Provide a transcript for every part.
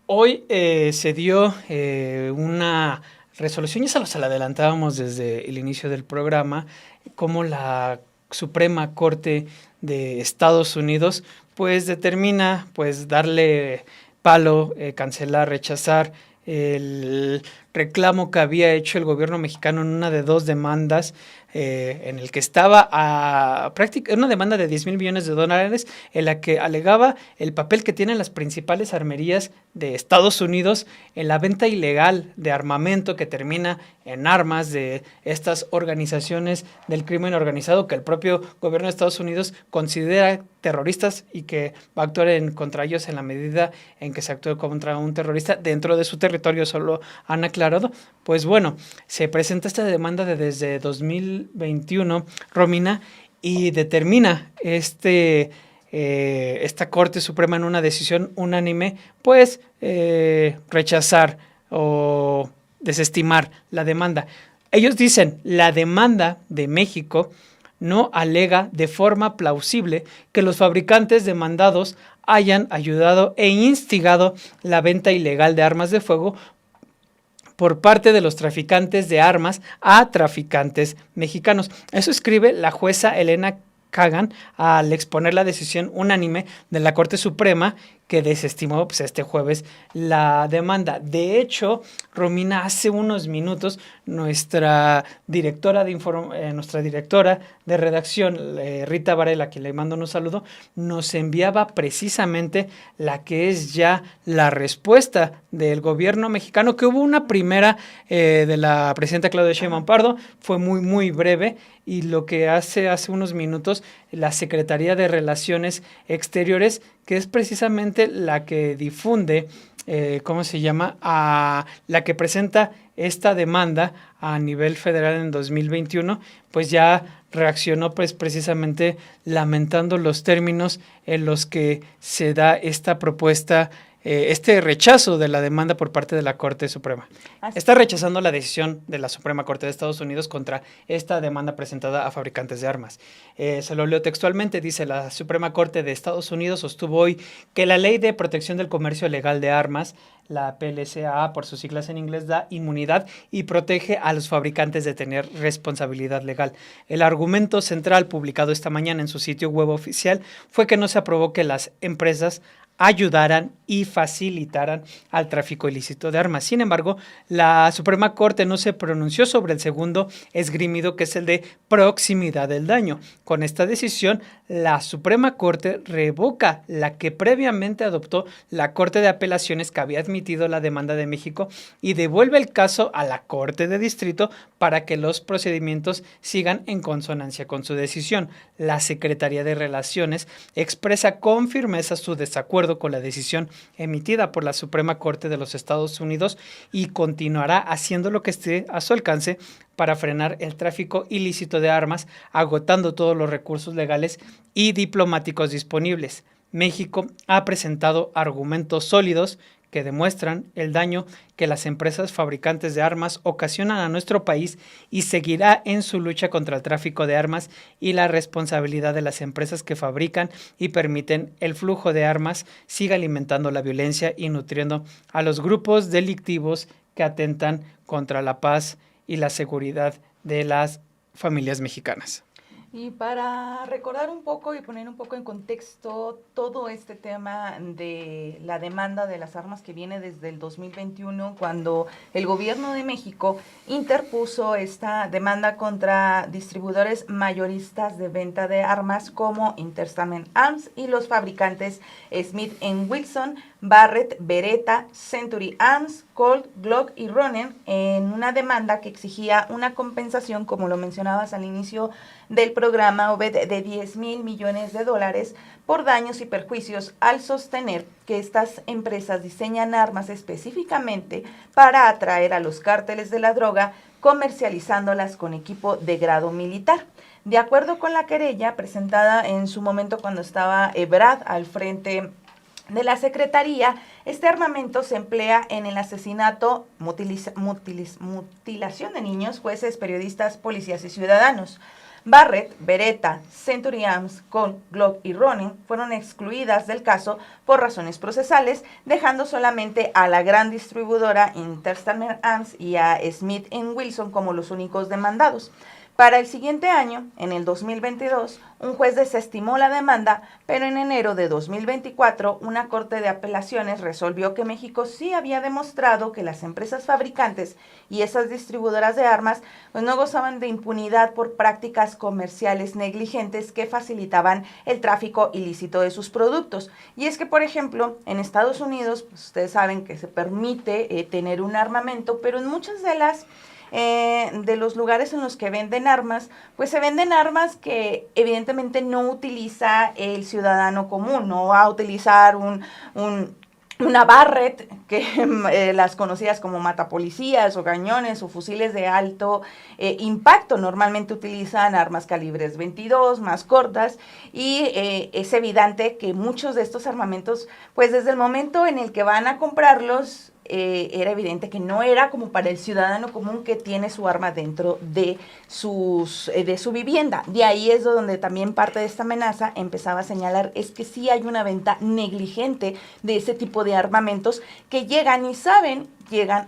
Hoy se dio una resolución, ya se la adelantábamos desde el inicio del programa, como la Suprema Corte de Estados Unidos pues determina pues darle palo, cancelar, rechazar el reclamo que había hecho el gobierno mexicano en una de dos demandas en el que estaba a una demanda de 10,000 millones de dólares en la que alegaba el papel que tienen las principales armerías de Estados Unidos en la venta ilegal de armamento que termina en armas de estas organizaciones del crimen organizado que el propio gobierno de Estados Unidos considera terroristas y que va a actuar contra ellos en la medida en que se actúe contra un terrorista dentro de su territorio, solo han aclarado. Pues bueno, se presenta esta demanda desde 2021, Romina, y determina esta Corte Suprema en una decisión unánime, pues rechazar o desestimar la demanda. Ellos dicen, la demanda de México no alega de forma plausible que los fabricantes demandados hayan ayudado e instigado la venta ilegal de armas de fuego por parte de los traficantes de armas a traficantes mexicanos. Eso escribe la jueza Elena Kagan al exponer la decisión unánime de la Corte Suprema que desestimó pues, este jueves la demanda. De hecho, Romina, hace unos minutos nuestra directora de redacción, Rita Varela, a quien le mando un saludo, nos enviaba precisamente la que es ya la respuesta del gobierno mexicano, que hubo una primera de la presidenta Claudia Sheinbaum Pardo, fue muy breve, y lo que hace unos minutos la Secretaría de Relaciones Exteriores, que es precisamente la que difunde, la que presenta esta demanda a nivel federal en 2021, pues ya reaccionó pues precisamente lamentando los términos en los que se da esta propuesta, este rechazo de la demanda por parte de la Corte Suprema. Está rechazando la decisión de la Suprema Corte de Estados Unidos contra esta demanda presentada a fabricantes de armas. Se lo leo textualmente, dice: la Suprema Corte de Estados Unidos sostuvo hoy que la Ley de Protección del Comercio Legal de Armas, la PLCAA por sus siglas en inglés, da inmunidad y protege a los fabricantes de tener responsabilidad legal. El argumento central publicado esta mañana en su sitio web oficial fue que no se aprobó que las empresas ayudaran y facilitaran al tráfico ilícito de armas. Sin embargo, la Suprema Corte no se pronunció sobre el segundo esgrimido, que es el de proximidad del daño. Con esta decisión, la Suprema Corte revoca la que previamente adoptó la Corte de Apelaciones, que había admitido la demanda de México, y devuelve el caso a la Corte de Distrito para que los procedimientos sigan en consonancia con su decisión. La Secretaría de Relaciones expresa con firmeza su desacuerdo con la decisión emitida por la Suprema Corte de los Estados Unidos y continuará haciendo lo que esté a su alcance para frenar el tráfico ilícito de armas, agotando todos los recursos legales y diplomáticos disponibles. México ha presentado argumentos sólidos que demuestran el daño que las empresas fabricantes de armas ocasionan a nuestro país y seguirá en su lucha contra el tráfico de armas y la responsabilidad de las empresas que fabrican y permiten el flujo de armas siga alimentando la violencia y nutriendo a los grupos delictivos que atentan contra la paz y la seguridad de las familias mexicanas. Y para recordar un poco y poner un poco en contexto todo este tema de la demanda de las armas que viene desde el 2021, cuando el gobierno de México interpuso esta demanda contra distribuidores mayoristas de venta de armas como Interstamen Arms y los fabricantes Smith & Wesson, Barrett, Beretta, Century Arms, Colt, Glock y Ronen, en una demanda que exigía una compensación, como lo mencionabas al inicio del programa, Obed, de 10,000 millones de dólares por daños y perjuicios al sostener que estas empresas diseñan armas específicamente para atraer a los cárteles de la droga, comercializándolas con equipo de grado militar. De acuerdo con la querella presentada en su momento cuando estaba Ebrard al frente de la Secretaría, este armamento se emplea en el asesinato, mutilación de niños, jueces, periodistas, policías y ciudadanos. Barrett, Beretta, Century Arms, Colt, Glock y Ronin fueron excluidas del caso por razones procesales, dejando solamente a la gran distribuidora Interstammer Arms y a Smith Wesson como los únicos demandados. Para el siguiente año, en el 2022, un juez desestimó la demanda, pero en enero de 2024, una corte de apelaciones resolvió que México sí había demostrado que las empresas fabricantes y esas distribuidoras de armas pues no gozaban de impunidad por prácticas comerciales negligentes que facilitaban el tráfico ilícito de sus productos. Y es que, por ejemplo, en Estados Unidos, pues ustedes saben que se permite tener un armamento, pero en muchas de los lugares en los que venden armas, pues se venden armas que evidentemente no utiliza el ciudadano común, no va a utilizar una Barrett, que las conocidas como matapolicías o cañones o fusiles de alto impacto. Normalmente utilizan armas calibres 22, más cortas, y es evidente que muchos de estos armamentos, pues desde el momento en el que van a comprarlos, era evidente que no era como para el ciudadano común que tiene su arma dentro de su vivienda. De ahí es donde también parte de esta amenaza empezaba a señalar es que sí hay una venta negligente de ese tipo de armamentos que llegan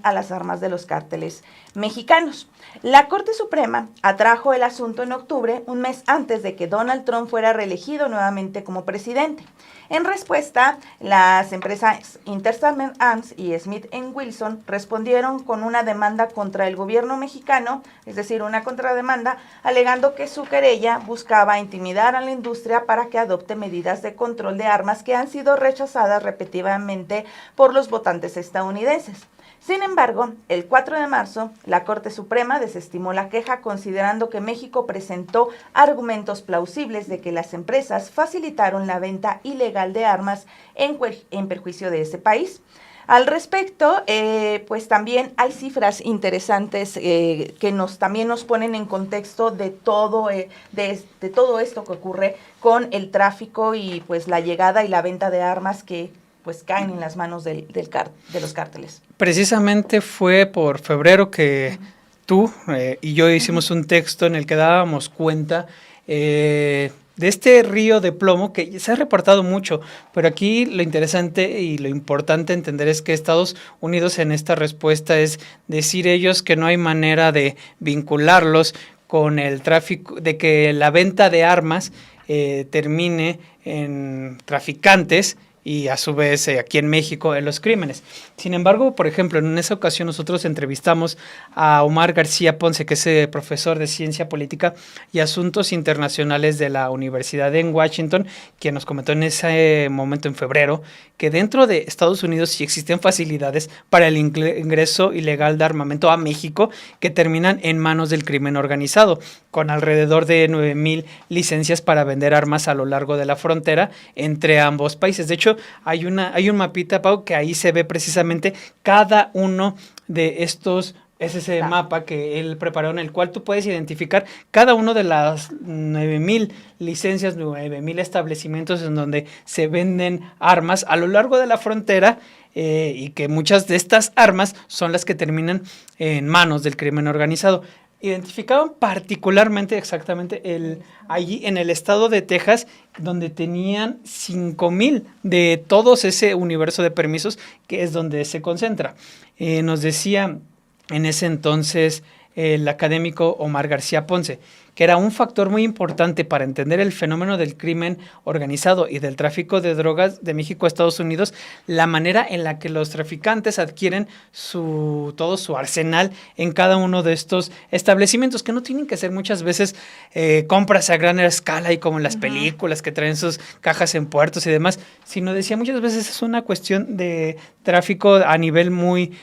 a las armas de los cárteles mexicanos. La Corte Suprema atrajo el asunto en octubre, un mes antes de que Donald Trump fuera reelegido nuevamente como presidente. En respuesta, las empresas Interstammer Arms y Smith Wesson respondieron con una demanda contra el gobierno mexicano, es decir, una contrademanda, alegando que su querella buscaba intimidar a la industria para que adopte medidas de control de armas que han sido rechazadas repetidamente por los votantes estadounidenses. Sin embargo, el 4 de marzo, la Corte Suprema desestimó la queja considerando que México presentó argumentos plausibles de que las empresas facilitaron la venta ilegal de armas en perjuicio de ese país. Al respecto, pues también hay cifras interesantes que también nos ponen en contexto de todo esto que ocurre con el tráfico y pues la llegada y la venta de armas que pues caen en las manos de los cárteles. Precisamente fue por febrero que tú y yo hicimos un texto en el que dábamos cuenta de este río de plomo que se ha reportado mucho, pero aquí lo interesante y lo importante entender es que Estados Unidos en esta respuesta es decir ellos que no hay manera de vincularlos con el tráfico, de que la venta de armas termine en traficantes y a su vez aquí en México en los crímenes. Sin embargo, por ejemplo, en esa ocasión nosotros entrevistamos a Omar García Ponce, que es profesor de Ciencia Política y Asuntos Internacionales de la Universidad en Washington, quien nos comentó en ese momento, en febrero, que dentro de Estados Unidos sí existen facilidades para el ingreso ilegal de armamento a México que terminan en manos del crimen organizado, con alrededor de 9,000 licencias para vender armas a lo largo de la frontera entre ambos países. De hecho, hay un mapita, Pau, que ahí se ve precisamente cada uno de estos. Es ese mapa que él preparó en el cual tú puedes identificar cada uno de las 9,000 licencias, 9,000 establecimientos en donde se venden armas a lo largo de la frontera y que muchas de estas armas son las que terminan en manos del crimen organizado. Identificaban particularmente exactamente allí en el estado de Texas, donde tenían 5,000 de todos ese universo de permisos, que es donde se concentra. Nos decía en ese entonces el académico Omar García Ponce, que era un factor muy importante para entender el fenómeno del crimen organizado y del tráfico de drogas de México a Estados Unidos, la manera en la que los traficantes adquieren todo su arsenal en cada uno de estos establecimientos, que no tienen que ser muchas veces compras a gran escala y como en las películas que traen sus cajas en puertos y demás, sino decía muchas veces es una cuestión de tráfico a nivel muy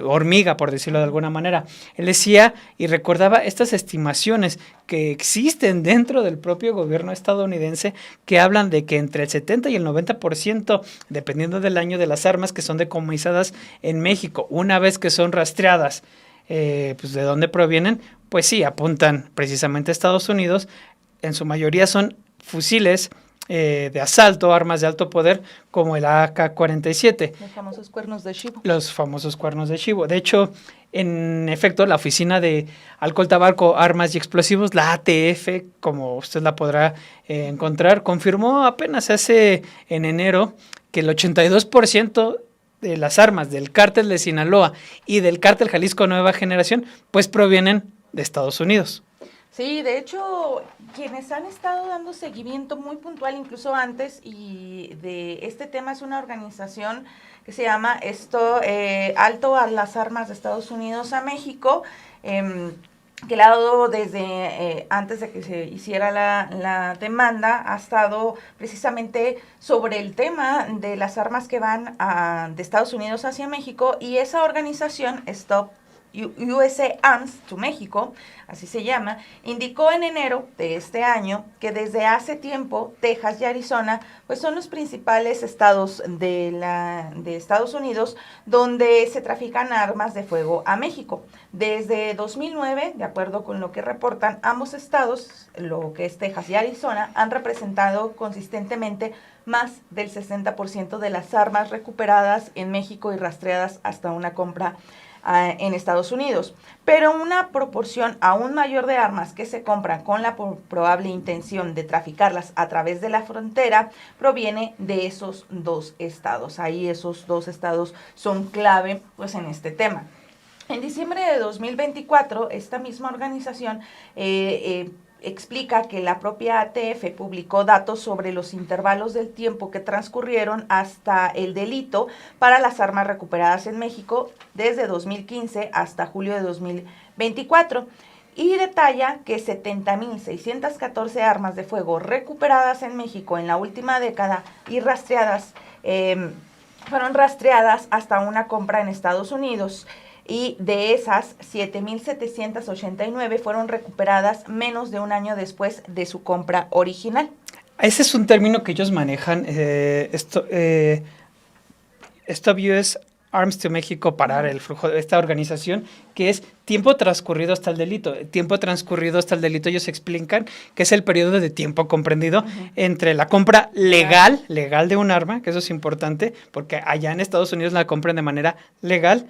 hormiga, por decirlo de alguna manera. Él decía y recordaba estas estimaciones que existen dentro del propio gobierno estadounidense que hablan de que entre el 70 y el 90%, dependiendo del año, de las armas que son decomisadas en México, una vez que son rastreadas, pues de dónde provienen, pues sí, apuntan precisamente a Estados Unidos. En su mayoría son fusiles de asalto, armas de alto poder, como el AK-47. Los famosos cuernos de chivo. Los famosos cuernos de chivo. De hecho, en efecto, la Oficina de Alcohol, Tabaco, Armas y Explosivos, la ATF, como usted la podrá encontrar, confirmó apenas en enero que el 82% de las armas del cártel de Sinaloa y del cártel Jalisco Nueva Generación, pues provienen de Estados Unidos. Sí, de hecho, quienes han estado dando seguimiento muy puntual, incluso antes, y de este tema es una organización que se llama Alto a las Armas de Estados Unidos a México, que le ha dado desde antes de que se hiciera la demanda, ha estado precisamente sobre el tema de las armas que van de Estados Unidos hacia México, y esa organización, Stop USA Arms to México, así se llama, indicó en enero de este año que desde hace tiempo Texas y Arizona pues son los principales estados de Estados Unidos donde se trafican armas de fuego a México. Desde 2009, de acuerdo con lo que reportan, ambos estados, lo que es Texas y Arizona, han representado consistentemente más del 60% de las armas recuperadas en México y rastreadas hasta una compra en Estados Unidos, pero una proporción aún mayor de armas que se compran con la probable intención de traficarlas a través de la frontera proviene de esos dos estados. Ahí esos dos estados son clave pues en este tema. En diciembre de 2024, esta misma organización explica que la propia ATF publicó datos sobre los intervalos del tiempo que transcurrieron hasta el delito para las armas recuperadas en México desde 2015 hasta julio de 2024 y detalla que 70.614 armas de fuego recuperadas en México en la última década y fueron rastreadas hasta una compra en Estados Unidos. Y de esas, 7.789 fueron recuperadas menos de un año después de su compra original. Ese es un término que ellos manejan, Stop US Arms to México, parar el flujo de esta organización, que es tiempo transcurrido hasta el delito. Tiempo transcurrido hasta el delito, ellos explican que es el periodo de tiempo comprendido entre la compra legal de un arma, que eso es importante, porque allá en Estados Unidos la compran de manera legal,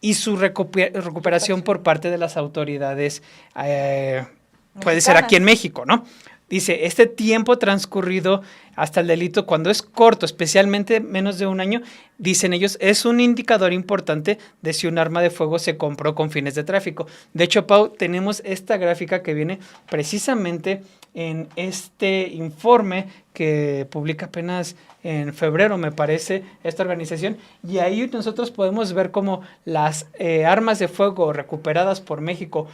y su recuperación por parte de las autoridades, puede ser aquí en México, ¿no? Dice, este tiempo transcurrido hasta el delito, cuando es corto, especialmente menos de un año, dicen ellos, es un indicador importante de si un arma de fuego se compró con fines de tráfico. De hecho, Pau, tenemos esta gráfica que viene precisamente en este informe que publica apenas en febrero, me parece, esta organización, y ahí nosotros podemos ver cómo las armas de fuego recuperadas por México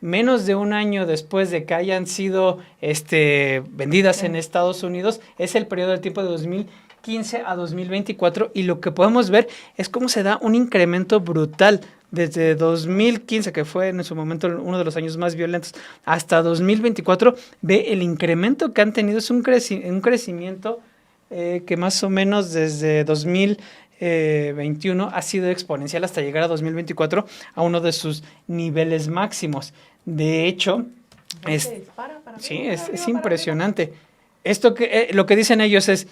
menos de un año después de que hayan sido vendidas en Estados Unidos, es el periodo de tiempo de 2015 a 2024, y lo que podemos ver es cómo se da un incremento brutal desde 2015, que fue en su momento uno de los años más violentos, hasta 2024, ve el incremento que han tenido, es un crecimiento que más o menos desde 2021 ha sido exponencial hasta llegar a 2024 a uno de sus niveles máximos. De hecho, es impresionante. Esto lo que dicen ellos es,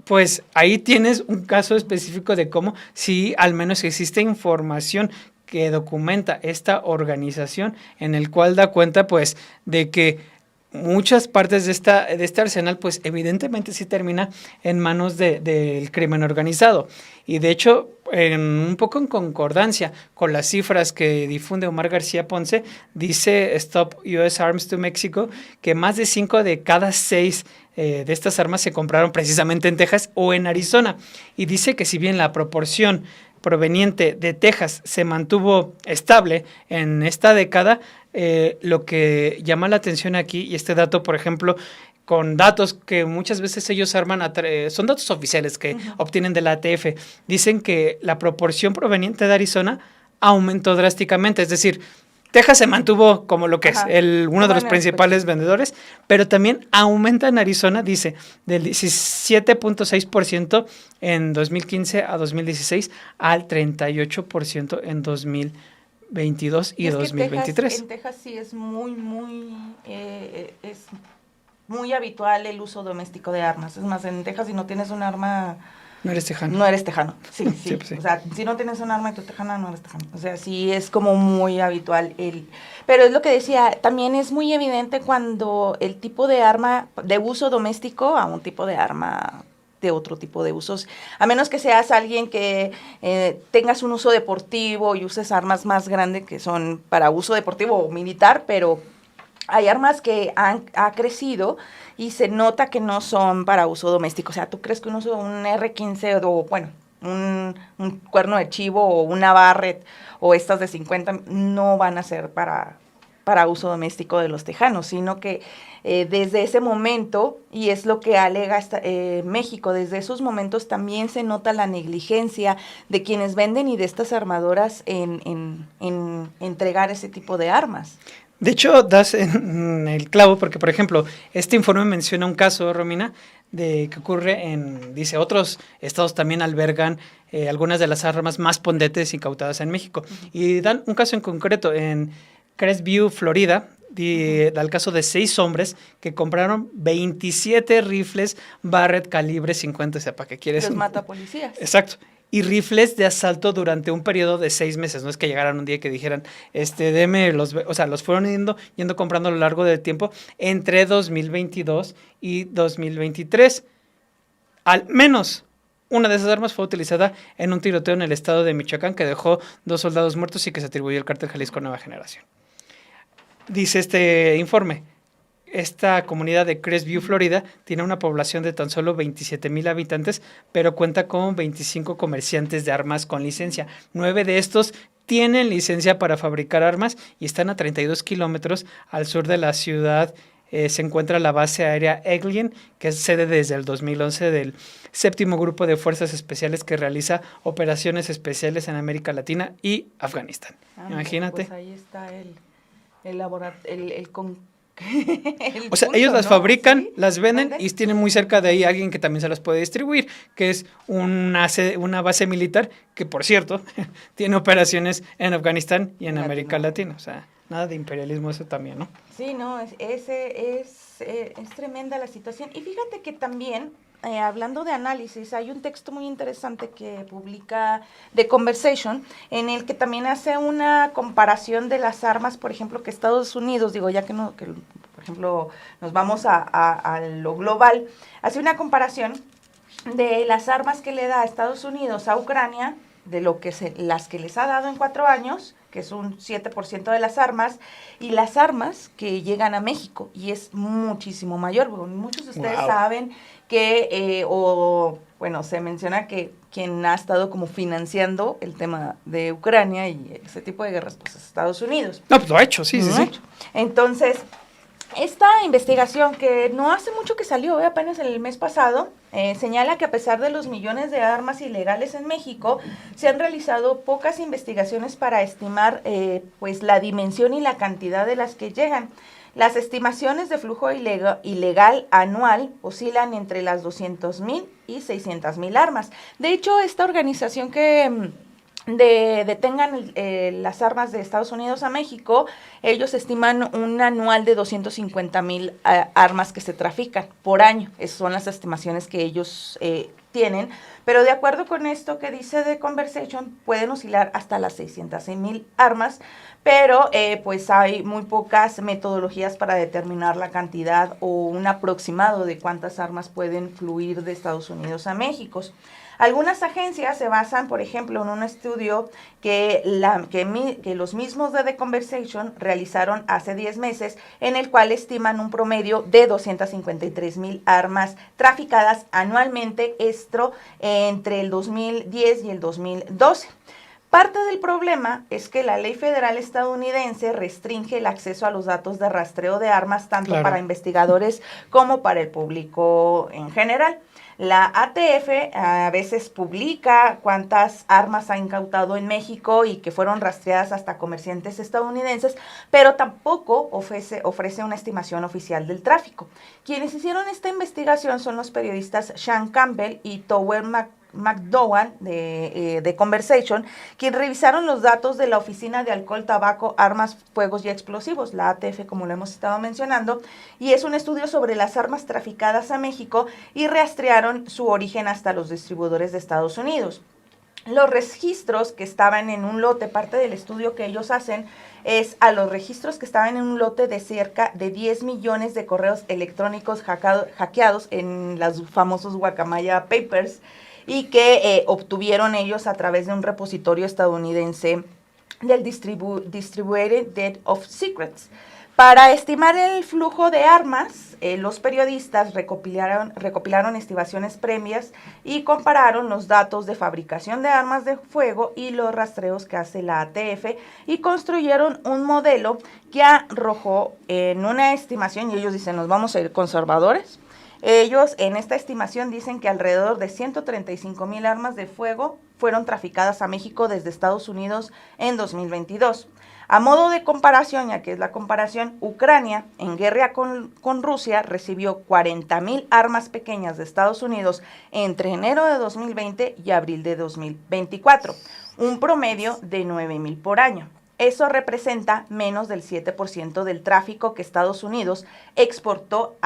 pues ahí tienes un caso específico de cómo si al menos existe información que documenta esta organización, en el cual da cuenta pues de que muchas partes de este arsenal pues evidentemente sí termina en manos del crimen organizado, y de hecho un poco en concordancia con las cifras que difunde Omar García Ponce, dice Stop US Arms to Mexico que más de 5 de cada 6 de estas armas se compraron precisamente en Texas o en Arizona, y dice que si bien la proporción proveniente de Texas se mantuvo estable en esta década, lo que llama la atención aquí, y este dato, por ejemplo, con datos que muchas veces ellos arman, son datos oficiales que obtienen de la ATF, dicen que la proporción proveniente de Arizona aumentó drásticamente, es decir, Texas se mantuvo como lo que es uno de los principales vendedores, pero también aumenta en Arizona, dice, del 17.6% en 2015 a 2016 al 38% en 2022 y 2023. En Texas sí es muy muy habitual el uso doméstico de armas. Es más, en Texas si no tienes un arma... No eres tejano. No eres tejano, sí, sí. Sí, pues sí. O sea, si no tienes un arma y tú tejana, no eres tejano. O sea, sí es como muy habitual el... Pero es lo que decía, también es muy evidente cuando el tipo de arma de uso doméstico a un tipo de arma de otro tipo de usos, a menos que seas alguien que tengas un uso deportivo y uses armas más grandes que son para uso deportivo o militar, pero hay armas que ha crecido y se nota que no son para uso doméstico. O sea, ¿tú crees que un R-15 o, bueno, un cuerno de chivo o una Barrett o estas de 50 no van a ser para uso doméstico de los tejanos, sino que desde ese momento, y es lo que alega México, desde esos momentos también se nota la negligencia de quienes venden y de estas armadoras en entregar ese tipo de armas. De hecho, das en el clavo porque, por ejemplo, este informe menciona un caso, Romina, de que ocurre dice, otros estados también albergan algunas de las armas más potentes incautadas en México. Uh-huh. Y dan un caso en concreto en Crestview, Florida, da el caso de 6 hombres que compraron 27 rifles Barrett calibre 50, o sea, ¿para qué quieres? Los mata policías. Exacto. Y rifles de asalto durante un periodo de 6 meses. No es que llegaran un día y que dijeran, deme los... O sea, los fueron yendo comprando a lo largo del tiempo entre 2022 y 2023. Al menos una de esas armas fue utilizada en un tiroteo en el estado de Michoacán que dejó 2 soldados muertos y que se atribuyó al cártel Jalisco Nueva Generación. Dice este informe, esta comunidad de Crestview, Florida, tiene una población de tan solo 27,000 habitantes, pero cuenta con 25 comerciantes de armas con licencia. 9 de estos tienen licencia para fabricar armas y están a 32 kilómetros al sur de la ciudad. Se encuentra la base aérea Eglin, que es sede desde el 2011 del 7º Grupo de Fuerzas Especiales que realiza operaciones especiales en América Latina y Afganistán. Imagínate. Pues ahí está el laboratorio, o sea, ellos las fabrican, ¿sí? Las venden y tienen muy cerca de ahí alguien que también se las puede distribuir, que es una base militar que, por cierto, tiene operaciones en Afganistán y en América Latina. O sea, nada de imperialismo eso también, ¿no? Sí, no, es tremenda la situación. Y fíjate que también, hablando de análisis, hay un texto muy interesante que publica The Conversation, en el que también hace una comparación de las armas, por ejemplo, que Estados Unidos, digo, ya que no, que por ejemplo, nos vamos a lo global, hace una comparación de las armas que le da Estados Unidos a Ucrania, de lo que las que les ha dado en 4 años, que es un 7% de las armas, y las armas que llegan a México, y es muchísimo mayor. Bueno, muchos de ustedes saben que, se menciona que quien ha estado como financiando el tema de Ucrania y ese tipo de guerras, pues es Estados Unidos. No, pues lo ha hecho, sí. Entonces, esta investigación, que no hace mucho que salió, apenas el mes pasado, señala que a pesar de los millones de armas ilegales en México, se han realizado pocas investigaciones para estimar pues la dimensión y la cantidad de las que llegan. Las estimaciones de flujo ilegal anual oscilan entre las 200,000 y 600,000 armas. De hecho, esta organización que detengan las armas de Estados Unidos a México, ellos estiman un anual de 250,000 armas que se trafican por año. Esas son las estimaciones que ellos tienen, pero de acuerdo con esto que dice The Conversation, pueden oscilar hasta las 600,000 armas, pero pues hay muy pocas metodologías para determinar la cantidad o un aproximado de cuántas armas pueden fluir de Estados Unidos a México. Algunas agencias se basan, por ejemplo, en un estudio que los mismos de The Conversation realizaron hace 10 meses, en el cual estiman un promedio de 253,000 armas traficadas anualmente, esto entre el 2010 y el 2012. Parte del problema es que la ley federal estadounidense restringe el acceso a los datos de rastreo de armas tanto para investigadores como para el público en general. La ATF a veces publica cuántas armas ha incautado en México y que fueron rastreadas hasta comerciantes estadounidenses, pero tampoco ofrece una estimación oficial del tráfico. Quienes hicieron esta investigación son los periodistas Sean Campbell y Tower McDowell de Conversation, quien revisaron los datos de la Oficina de Alcohol, Tabaco, Armas, Fuegos y Explosivos, la ATF, como lo hemos estado mencionando, y es un estudio sobre las armas traficadas a México y rastrearon su origen hasta los distribuidores de Estados Unidos. Los registros que estaban en un lote, parte del estudio que ellos hacen es a los registros que estaban en un lote de cerca de 10 millones de correos electrónicos hackeados en los famosos Guacamaya Papers y que obtuvieron ellos a través de un repositorio estadounidense del Distributed Deed of Secrets. Para estimar el flujo de armas, los periodistas recopilaron estimaciones previas y compararon los datos de fabricación de armas de fuego y los rastreos que hace la ATF y construyeron un modelo que arrojó en una estimación, y ellos dicen, nos vamos a ir conservadores. Ellos en esta estimación dicen que alrededor de 135,000 armas de fuego fueron traficadas a México desde Estados Unidos en 2022. A modo de comparación, ya que es la comparación, Ucrania, en guerra con Rusia, recibió 40,000 armas pequeñas de Estados Unidos entre enero de 2020 y abril de 2024, un promedio de 9,000 por año. Eso representa menos del 7% del tráfico que Estados Unidos exportó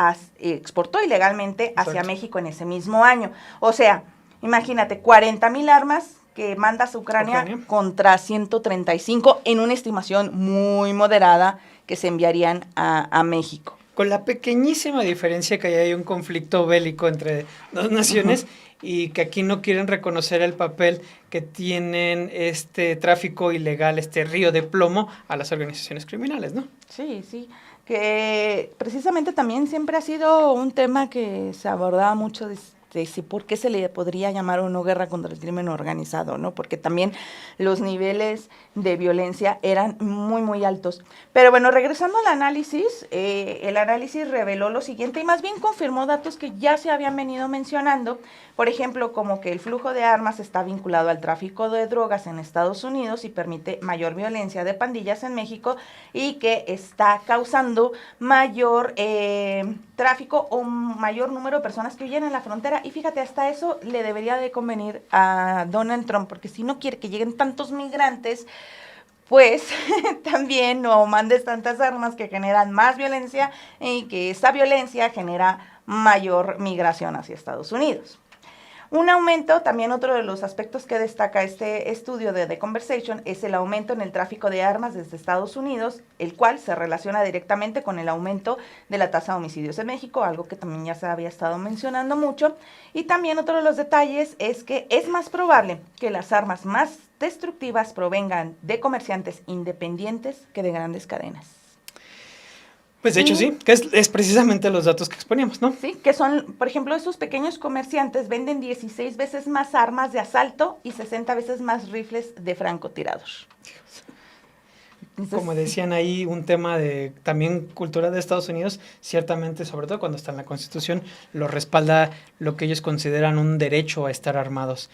ilegalmente hacia México en ese mismo año. O sea, imagínate, 40,000 armas que mandas a Ucrania contra 135 en una estimación muy moderada que se enviarían a México. Con la pequeñísima diferencia que hay un conflicto bélico entre dos naciones y que aquí no quieren reconocer el papel que tienen este tráfico ilegal, este río de plomo a las organizaciones criminales, ¿no? Sí, sí, que precisamente también siempre ha sido un tema que se abordaba mucho de si por qué se le podría llamar o no guerra contra el crimen organizado, ¿no? Porque también los niveles de violencia eran muy, muy altos. Pero bueno, regresando al análisis, el análisis reveló lo siguiente y más bien confirmó datos que ya se habían venido mencionando, por ejemplo, como que el flujo de armas está vinculado al tráfico de drogas en Estados Unidos y permite mayor violencia de pandillas en México y que está causando mayor tráfico o mayor número de personas que huyen en la frontera. Y fíjate, hasta eso le debería de convenir a Donald Trump, porque si no quiere que lleguen tantos migrantes, pues también no mandes tantas armas que generan más violencia y que esa violencia genera mayor migración hacia Estados Unidos. Un aumento, también otro de los aspectos que destaca este estudio de The Conversation es el aumento en el tráfico de armas desde Estados Unidos, el cual se relaciona directamente con el aumento de la tasa de homicidios en México, algo que también ya se había estado mencionando mucho. Y también otro de los detalles es que es más probable que las armas más destructivas provengan de comerciantes independientes que de grandes cadenas. Pues de hecho sí, que es precisamente los datos que exponíamos, ¿no? Sí, que son, por ejemplo, esos pequeños comerciantes venden 16 veces más armas de asalto y 60 veces más rifles de francotirador. Entonces, como decían ahí, un tema de también cultura de Estados Unidos, ciertamente, sobre todo cuando está en la Constitución, lo respalda lo que ellos consideran un derecho a estar armados.